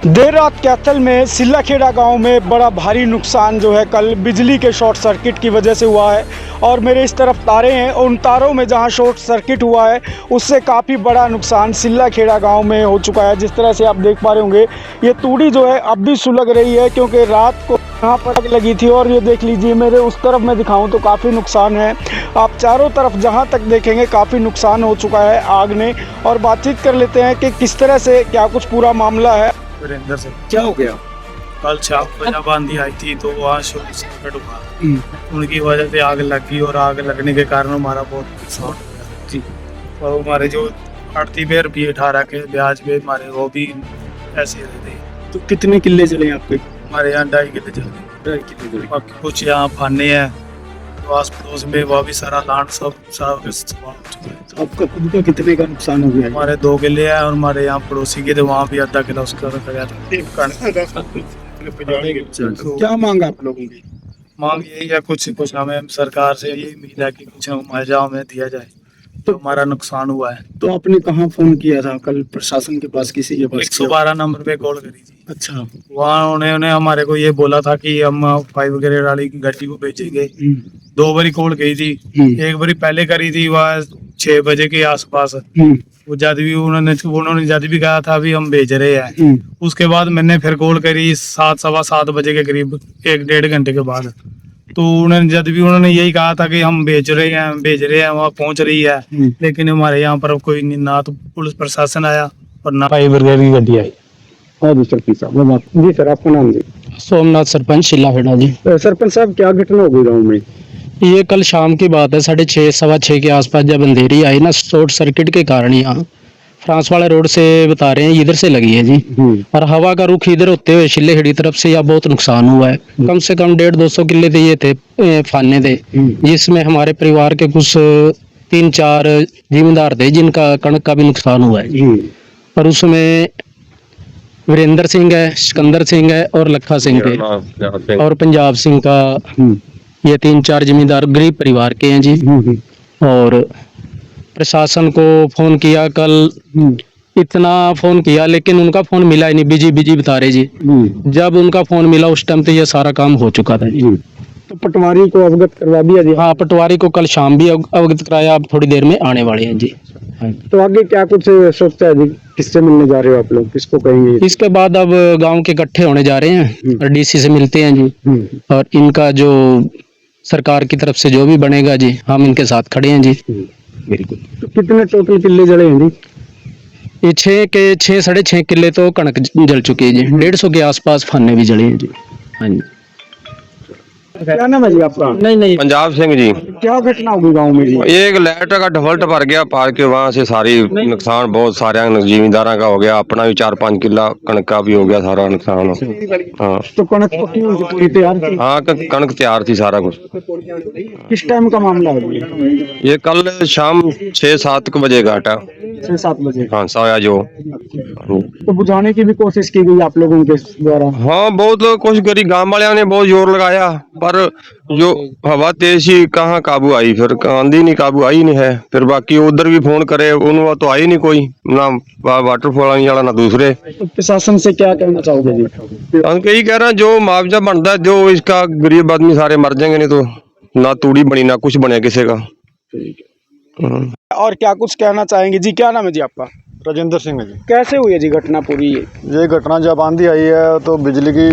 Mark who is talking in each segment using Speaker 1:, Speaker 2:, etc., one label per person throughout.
Speaker 1: देर रात कैथल में सिल्लाखेड़ा गांव में बड़ा भारी नुकसान जो है कल बिजली के शॉर्ट सर्किट की वजह से हुआ है। और मेरे इस तरफ तारे हैं, उन तारों में जहां शॉर्ट सर्किट हुआ है उससे काफ़ी बड़ा नुकसान सिल्लाखेड़ा गांव में हो चुका है। जिस तरह से आप देख पा रहे होंगे ये तूड़ी जो है अब भी सुलग रही है क्योंकि रात को यहाँ पर आग लगी थी। और ये देख लीजिए मेरे उस तरफ मैं दिखाऊँ तो काफ़ी नुकसान है। आप चारों तरफ जहाँ तक देखेंगे काफ़ी नुकसान हो चुका है आग ने। और बातचीत कर लेते हैं कि किस तरह से क्या कुछ पूरा मामला है।
Speaker 2: वीरेंद्र से
Speaker 1: क्या हो गया?
Speaker 2: कल शाम को जब आंधी आई थी तो वहाँ शॉर्ट सर्किट हुआ, उनकी वजह से आग लगी और आग लगने के कारण हमारा बहुत नुकसान हो गया जी। और हमारे जो 38 रुपये 18 के ब्याज पे हमारे वो भी ऐसे रहते।
Speaker 1: तो कितने किले चले आपके?
Speaker 2: हमारे यहाँ 2.5 किले चलते, बाकी कुछ यहाँ फाने हैं तो आस पड़ोस में वह भी सारा लैंड सब सामान हो चुका है।
Speaker 1: आपका खुद का कितने का नुकसान हो गया?
Speaker 2: हमारे 2 किले हैं और हमारे यहाँ पड़ोसी के थे वहाँ भी आधा किला उसका रखा गया था।
Speaker 1: क्या मांगा आप लोगों की?
Speaker 2: मांग यही है कुछ हमें सरकार से यही उम्मीद है कि कुछ मुआवजा हमें दिया जाए तो हमारा नुकसान हुआ है।
Speaker 1: तो आपने कहाँ फोन किया था कल? प्रशासन के पास, किसी के पास?
Speaker 2: 112 नंबर पे कॉल करी थी।
Speaker 1: अच्छा।
Speaker 2: वहाँ उन्होंने हमारे को ये बोला था कि हम 5 ग्रेड वाली गाड़ी को भेजेंगे। 2 बारी कॉल की थी, एक बारी पहले करी थी वह 6 बजे के आसपास। वो जब भी उन्होंने जब भी कहा था अभी हम भेज रहे हैं। उसके बाद मैंने फिर कॉल करी 7-7:15 बजे के करीब, 1-1.5 घंटे के बाद। तो उन्होंने यही कहा था कि हम भेज रहे हैं वहाँ पहुँच रही है। लेकिन हमारे यहाँ पर कोई ना तो पुलिस प्रशासन आया और ना
Speaker 3: 5 ब्रिगेड की गाड़ी आई।
Speaker 1: जी सर, आपका नाम जी?
Speaker 3: सोमनाथ, सरपंच सिल्लाखेड़ा जी।
Speaker 1: सरपंच साहब, क्या घटना हो गई गाँव में?
Speaker 3: ये कल शाम की बात है, 6:30 6:15 के आसपास जब अंधेरी आई ना, शॉर्ट सर्किट के कारण यहाँ फ्रांस वाले रोड से बता रहे हैं इधर से लगी है जी। और हवा का रुख इधर होते हुए सिल्लाखेड़ी तरफ से यहाँ बहुत नुकसान हुआ है। कम से कम 150-200 किले थे, ये थे फाने थे, जिसमें हमारे परिवार के कुछ 3-4 जिम्मेदार थे जिनका कणक का भी नुकसान हुआ है। और उसमें वीरेंद्र सिंह है, सिकंदर सिंह है और लखा सिंह है और पंजाब सिंह का, ये 3-4 जमींदार गरीब परिवार के हैं जी। और प्रशासन को फोन किया कल, इतना फोन किया लेकिन उनका फोन मिला ही नहीं, बिजी बता रहे जी। जब उनका फोन मिला उस टाइम तो ये सारा काम हो चुका था जी।
Speaker 1: तो पटवारी को अवगत करवा दिया जी?
Speaker 3: हाँ, पटवारी को कल शाम भी अवगत कराया, अब थोड़ी देर में आने वाले हैं जी।
Speaker 1: तो आगे क्या कुछ सोचता है जी? किससे मिलने जा रहे हो आप लोग, किसको कहेंगे?
Speaker 3: इसके बाद अब गांव के इकट्ठे होने जा रहे हैं और डीसी से मिलते हैं जी। और इनका जो सरकार की तरफ से जो भी बनेगा जी, हम इनके साथ खड़े हैं जी।
Speaker 1: बिल्कुल। तो कितने टोटल किले जले हैं जी?
Speaker 3: ये 6 साढ़े 6 किले तो कणक जल चुकी है जी। 150 के आसपास फाने भी जले हैं जी। हाँ जी।
Speaker 1: क्या नाम है जी आपका?
Speaker 3: नहीं,
Speaker 4: पंजाब सिंह जी।
Speaker 1: क्या घटना होगी गाँव में जी?
Speaker 4: एक लाइट का ढवल्ट भर गया पार के, वहाँ से सारी नुकसान बहुत सारे जिम्मेदारों का हो गया, अपना भी 4-5 किला कणक का भी हो गया सारा नुकसान। हाँ,
Speaker 1: तो कणक पक्की हुई थी, पूरी तैयार थी?
Speaker 4: हाँ कणक तैयार थी सारा कुछ।
Speaker 1: किस टाइम का मामला है जी?
Speaker 4: ये कल शाम 6-7 बजे का हटा।
Speaker 1: 6-7 बजे?
Speaker 4: हाँ, साया जो।
Speaker 1: तो बुझाने की भी कोशिश की गई आप लोगों के द्वारा?
Speaker 4: हाँ, बहुत कोशिश करी, गांव वाले ने बहुत जोर लगाया, पर जो हवा तेज ही कहाँ काबू आई, फिर आंधी नहीं काबू आई नहीं है। फिर बाकी उधर भी फोन करे, उन्होंने तो आई नहीं कोई, ना वाटरफॉल वाला ना दूसरे।
Speaker 1: तो प्रशासन से क्या कहना चाहोगे जी?
Speaker 4: हम यही कह रहे हैं जो मुआवजा बनता है, जो इसका गरीब आदमी सारे मर जाएंगे, नहीं तो ना तूड़ी बनी ना कुछ बने किसी का।
Speaker 1: और क्या कुछ कहना चाहेंगे जी? क्या नाम है जी आपका?
Speaker 5: राजेंद्र सिंह है जी।
Speaker 1: कैसे हुई है जी घटना पूरी?
Speaker 5: ये घटना जब आंधी आई है तो बिजली की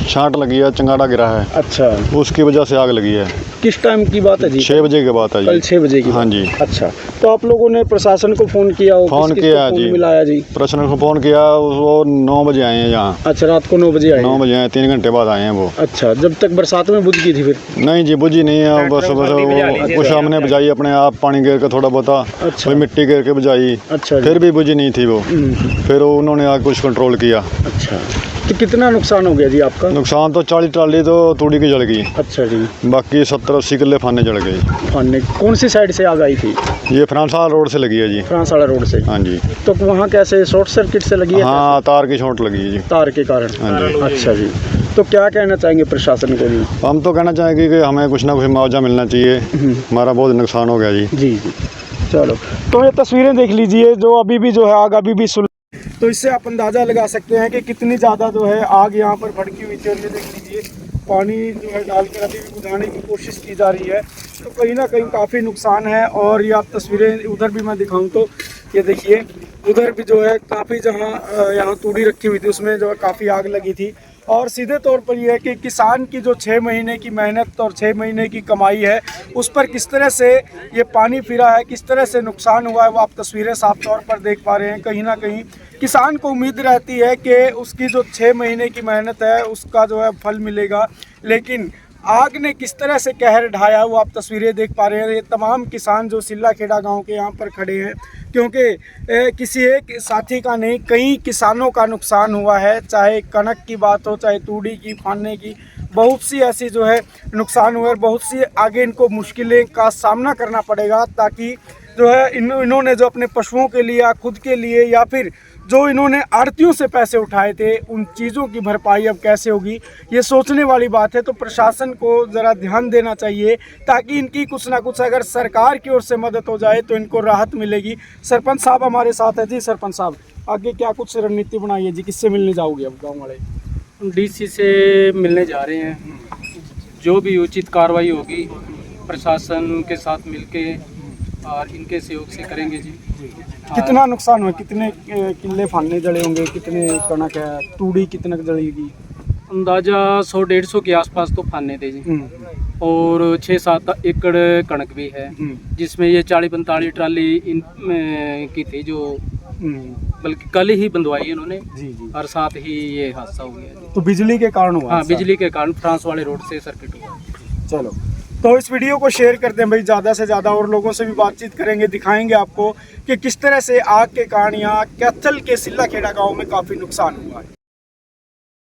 Speaker 5: छांट लगी है, चंगाड़ा गिरा है।
Speaker 1: अच्छा।
Speaker 5: उसकी वजह से आग लगी है।
Speaker 1: किस टाइम की बात है जी?
Speaker 5: 6 बजे की बात है
Speaker 1: कल
Speaker 5: जी।
Speaker 1: 6 बजे की?
Speaker 5: हाँ जी।
Speaker 1: अच्छा, तो आप लोगों ने प्रशासन को फोन किया हो?
Speaker 5: फोन
Speaker 1: किस
Speaker 5: किया
Speaker 1: को फोन
Speaker 5: जी।
Speaker 1: मिलाया जी?
Speaker 5: प्रशासन को फोन किया, वो 9 बजे आए हैं यहाँ।
Speaker 1: अच्छा, रात को 9 बजे आए?
Speaker 5: 9 बजे आए, 3 घंटे बाद आए हैं वो।
Speaker 1: अच्छा, जब तक बरसात में बुझ गई थी फिर?
Speaker 5: नहीं जी, बुझी नहीं है, बस कुछ हमने बुझाई अपने आप, पानी गिर के थोड़ा बहुत,
Speaker 1: अच्छा।
Speaker 5: मिट्टी गिर के बुझाई।
Speaker 1: अच्छा,
Speaker 5: फिर भी बुझी नहीं थी वो। फिर उन्होंने आग कुछ कंट्रोल किया।
Speaker 1: अच्छा, तो कितना नुकसान हो गया जी आपका?
Speaker 5: नुकसान तो 40 ट्राली तो तूड़ी की जल गई।
Speaker 1: अच्छा जी।
Speaker 5: बाकी 70-80 किले फाने जल गए।
Speaker 1: फाने कौन सी साइड से आग आई थी?
Speaker 5: ये फ्रांसा रोड से लगी है जी।
Speaker 1: फ्रांस वाला रोड से?
Speaker 5: हाँ जी।
Speaker 1: तो वहाँ कैसे शॉर्ट सर्किट से लगी है?
Speaker 5: हाँ, तार की शॉर्ट लगी है जी।
Speaker 1: तार के कारण?
Speaker 5: हाँ जी।
Speaker 1: अच्छा जी। तो क्या कहना चाहेंगे प्रशासन को जी?
Speaker 5: हम तो कहना चाहेंगे कि हमें कुछ ना कुछ मुआवजा मिलना चाहिए, हमारा बहुत नुकसान हो गया जी।
Speaker 1: जी। चलो, तो ये तस्वीरें देख लीजिए जो अभी भी जो है आग अभी भी तो इससे आप अंदाज़ा लगा सकते हैं कि कितनी ज़्यादा जो है आग यहाँ पर भड़की हुई थी। और ये देख लीजिए पानी जो है डालकर अभी भी बुझाने की कोशिश की जा रही है। तो कहीं ना कहीं काफ़ी नुकसान है। और ये आप तस्वीरें उधर भी मैं दिखाऊं तो ये देखिए उधर भी जो है काफ़ी जहाँ यहाँ तूड़ी रखी हुई थी उसमें जो है काफ़ी आग लगी थी। और सीधे तौर पर यह है कि किसान की जो 6 महीने की मेहनत और 6 महीने की कमाई है उस पर किस तरह से ये पानी फिरा है, किस तरह से नुकसान हुआ है, वो आप तस्वीरें साफ तौर पर देख पा रहे हैं। कहीं ना कहीं किसान को उम्मीद रहती है कि उसकी जो 6 महीने की मेहनत है उसका जो है फल मिलेगा, लेकिन आग ने किस तरह से कहर ढाया वो आप तस्वीरें देख पा रहे हैं। ये तमाम किसान जो सिल्लाखेड़ा गांव के यहाँ पर खड़े हैं, क्योंकि किसी एक साथी का नहीं कई किसानों का नुकसान हुआ है, चाहे कनक की बात हो, चाहे तूड़ी की, फानने की, बहुत सी ऐसी जो है नुकसान हुआ है। बहुत सी आगे इनको मुश्किलें का सामना करना पड़ेगा ताकि जो है इन्होंने जो अपने पशुओं के लिए या खुद के लिए या फिर जो इन्होंने आड़तियों से पैसे उठाए थे उन चीज़ों की भरपाई अब कैसे होगी, ये सोचने वाली बात है। तो प्रशासन को ज़रा ध्यान देना चाहिए ताकि इनकी कुछ ना कुछ अगर सरकार की ओर से मदद हो जाए तो इनको राहत मिलेगी। सरपंच साहब हमारे साथ है जी। सरपंच साहब आगे क्या कुछ रणनीति बनाई है जी, किससे मिलने जाओगे अब गाँव वाले?
Speaker 3: डीसी से मिलने जा रहे हैं, जो भी उचित कार्रवाई होगी प्रशासन के साथ मिलके और इनके सहयोग से करेंगे जी।
Speaker 1: कितना नुकसान हुआ, कितने किले फानने जले होंगे, कितने कणक है, तूड़ी कितना जलेगी?
Speaker 3: अंदाजा 100-150 के आसपास तो फाने थे जी। और 6-7 एकड़ कणक भी है जिसमें ये 40-45 ट्राली इन की थी जो बल्कि कल ही बंधवाई इन्होंने
Speaker 1: जी।
Speaker 3: और साथ ही ये हादसा हो गया।
Speaker 1: तो बिजली के कारण हुआ?
Speaker 3: हाँ, बिजली के कारण फ्रांस वाले रोड से सर्किट हुआ।
Speaker 1: चलो तो इस वीडियो को शेयर करते हैं भाई, ज़्यादा से ज़्यादा, और लोगों से भी बातचीत करेंगे, दिखाएंगे आपको कि किस तरह से आग के कारण यहाँ कैथल के सिल्लाखेड़ा गांव में काफ़ी नुकसान हुआ है।